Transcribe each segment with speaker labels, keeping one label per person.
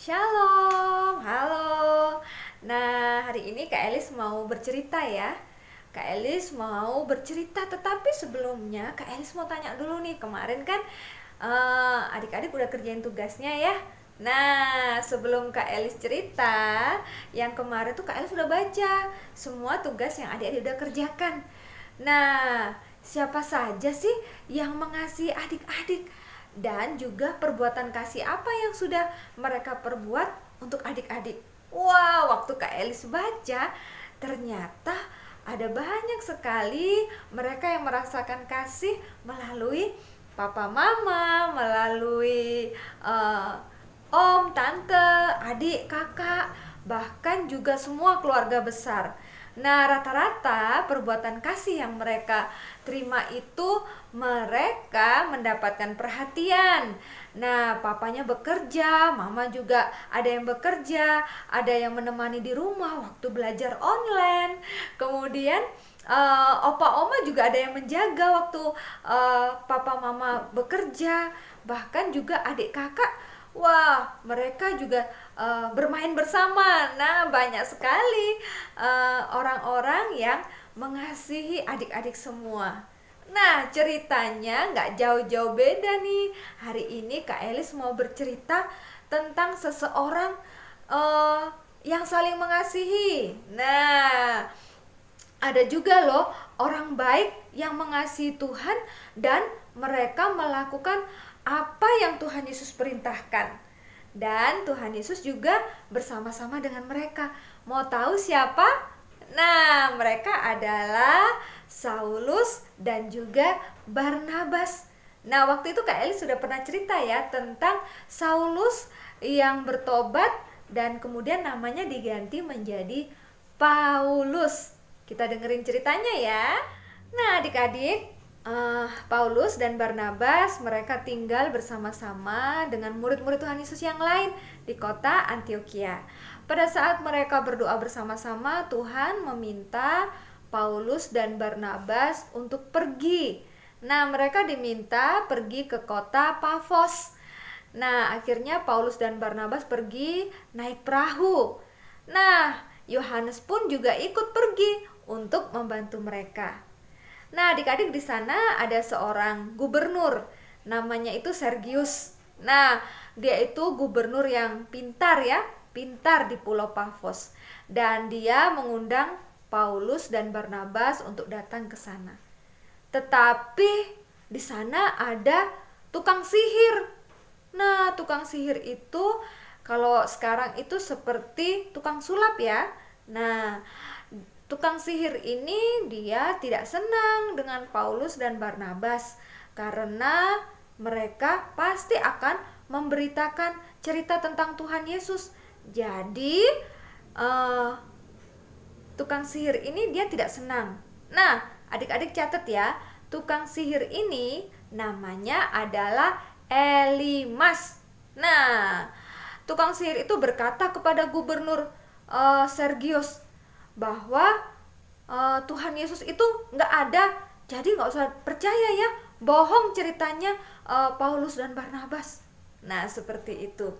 Speaker 1: Shalom, halo. Nah, hari ini Kak Elis mau bercerita ya. Kak Elis mau bercerita, tetapi sebelumnya Kak Elis mau tanya dulu nih. Kemarin kan adik-adik udah kerjain tugasnya ya. Nah, sebelum Kak Elis cerita, yang kemarin tuh Kak Elis udah baca semua tugas yang adik-adik udah kerjakan. Nah, siapa saja sih yang mengasihi adik-adik? Dan juga perbuatan kasih apa yang sudah mereka perbuat untuk adik-adik. Wah, waktu Kak Elis baca, ternyata ada banyak sekali mereka yang merasakan kasih melalui papa mama, melalui om, tante, adik, kakak, bahkan juga semua keluarga besar. Nah, rata-rata perbuatan kasih yang mereka terima itu mereka mendapatkan perhatian. Nah, papanya bekerja, mama juga ada yang bekerja, ada yang menemani di rumah waktu belajar online. Kemudian opa oma juga ada yang menjaga waktu papa mama bekerja, bahkan juga adik kakak. Wah, mereka juga bermain bersama. Nah, banyak sekali orang-orang yang mengasihi adik-adik semua. Nah, ceritanya nggak jauh-jauh beda nih. Hari ini Kak Elis mau bercerita tentang seseorang yang saling mengasihi. Nah, ada juga loh orang baik yang mengasihi Tuhan dan mereka melakukan apa yang Tuhan Yesus perintahkan. Dan Tuhan Yesus juga bersama-sama dengan mereka. Mau tahu siapa? Nah, mereka adalah Saulus dan juga Barnabas. Nah, waktu itu Kak Eli sudah pernah cerita ya tentang Saulus yang bertobat dan kemudian namanya diganti menjadi Paulus. Kita dengerin ceritanya ya. Nah, adik-adik, Paulus dan Barnabas mereka tinggal bersama-sama dengan murid-murid Tuhan Yesus yang lain di kota Antiokhia. Pada saat mereka berdoa bersama-sama, Tuhan meminta Paulus dan Barnabas untuk pergi. Nah, mereka diminta pergi ke kota Pafos. Nah, akhirnya Paulus dan Barnabas pergi naik perahu. Nah, Yohanes pun juga ikut pergi untuk membantu mereka. Nah, adik-adik di sana ada seorang gubernur, namanya itu Sergius. Nah, dia itu gubernur yang pintar ya, pintar di Pulau Pafos. Dan dia mengundang Paulus dan Barnabas untuk datang ke sana. Tetapi di sana ada tukang sihir. Nah, tukang sihir itu kalau sekarang itu seperti tukang sulap ya. Nah, tukang sihir ini dia tidak senang dengan Paulus dan Barnabas karena mereka pasti akan memberitakan cerita tentang Tuhan Yesus. Jadi tukang sihir ini dia tidak senang. Nah, adik-adik catat ya, tukang sihir ini namanya adalah Elimas. Nah, tukang sihir itu berkata kepada gubernur Sergius bahwa Tuhan Yesus itu nggak ada, jadi nggak usah percaya ya, bohong ceritanya Paulus dan Barnabas. Nah, seperti itu.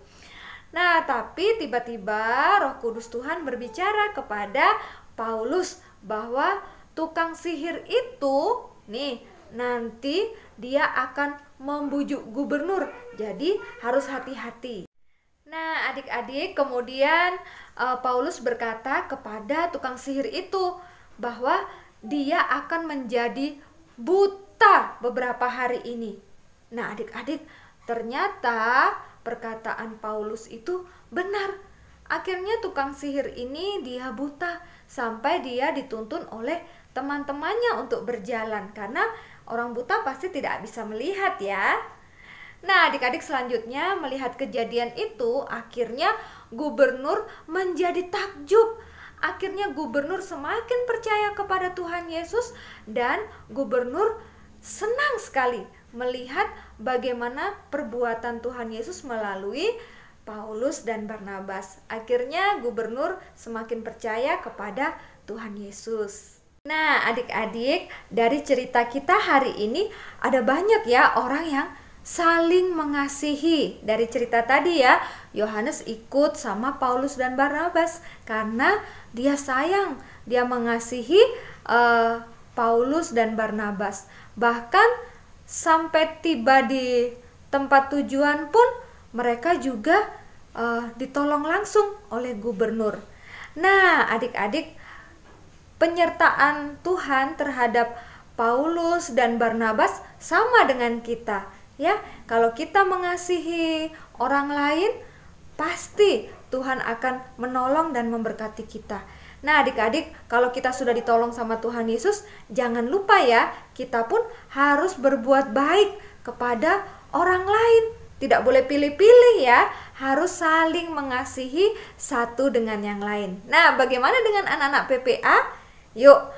Speaker 1: Nah, tapi tiba-tiba Roh Kudus Tuhan berbicara kepada Paulus bahwa tukang sihir itu nih nanti dia akan membujuk gubernur, jadi harus hati-hati. Nah, adik-adik, kemudian Paulus berkata kepada tukang sihir itu bahwa dia akan menjadi buta beberapa hari ini. Nah, adik-adik, ternyata perkataan Paulus itu benar. Akhirnya tukang sihir ini dia buta sampai dia dituntun oleh teman-temannya untuk berjalan karena orang buta pasti tidak bisa melihat ya. Nah, adik-adik selanjutnya melihat kejadian itu, akhirnya gubernur menjadi takjub. Akhirnya gubernur semakin percaya kepada Tuhan Yesus dan gubernur senang sekali melihat bagaimana perbuatan Tuhan Yesus melalui Paulus dan Barnabas. Akhirnya gubernur semakin percaya kepada Tuhan Yesus. Nah, adik-adik, dari cerita kita hari ini ada banyak ya orang yang saling mengasihi. Dari cerita tadi ya, Yohanes ikut sama Paulus dan Barnabas karena dia sayang, dia mengasihi Paulus dan Barnabas. Bahkan sampai tiba di tempat tujuan pun mereka juga ditolong langsung oleh gubernur. Nah, adik-adik, penyertaan Tuhan terhadap Paulus dan Barnabas sama dengan kita, ya. Kalau kita mengasihi orang lain, pasti Tuhan akan menolong dan memberkati kita. Nah, adik-adik, kalau kita sudah ditolong sama Tuhan Yesus, jangan lupa ya, kita pun harus berbuat baik kepada orang lain. Tidak boleh pilih-pilih ya, harus saling mengasihi satu dengan yang lain. Nah, bagaimana dengan anak-anak PPA? Yuk,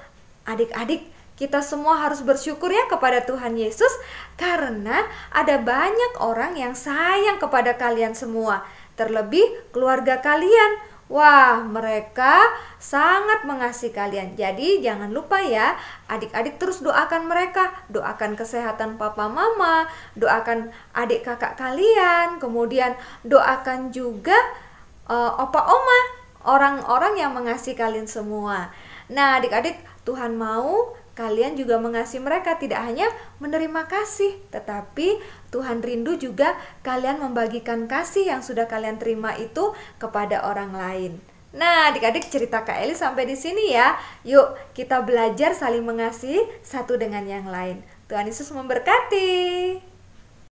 Speaker 1: adik-adik, kita semua harus bersyukur ya kepada Tuhan Yesus karena ada banyak orang yang sayang kepada kalian semua, terlebih keluarga kalian. Wah, mereka sangat mengasihi kalian. Jadi jangan lupa ya, adik-adik terus doakan mereka. Doakan kesehatan papa mama, doakan adik kakak kalian, kemudian doakan juga opa oma, orang-orang yang mengasihi kalian semua. Nah, adik-adik, Tuhan mau kalian juga mengasihi mereka, tidak hanya menerima kasih, tetapi Tuhan rindu juga kalian membagikan kasih yang sudah kalian terima itu kepada orang lain. Nah, adik-adik, cerita Kak Eli sampai di sini ya. Yuk, kita belajar saling mengasihi satu dengan yang lain. Tuhan Yesus memberkati.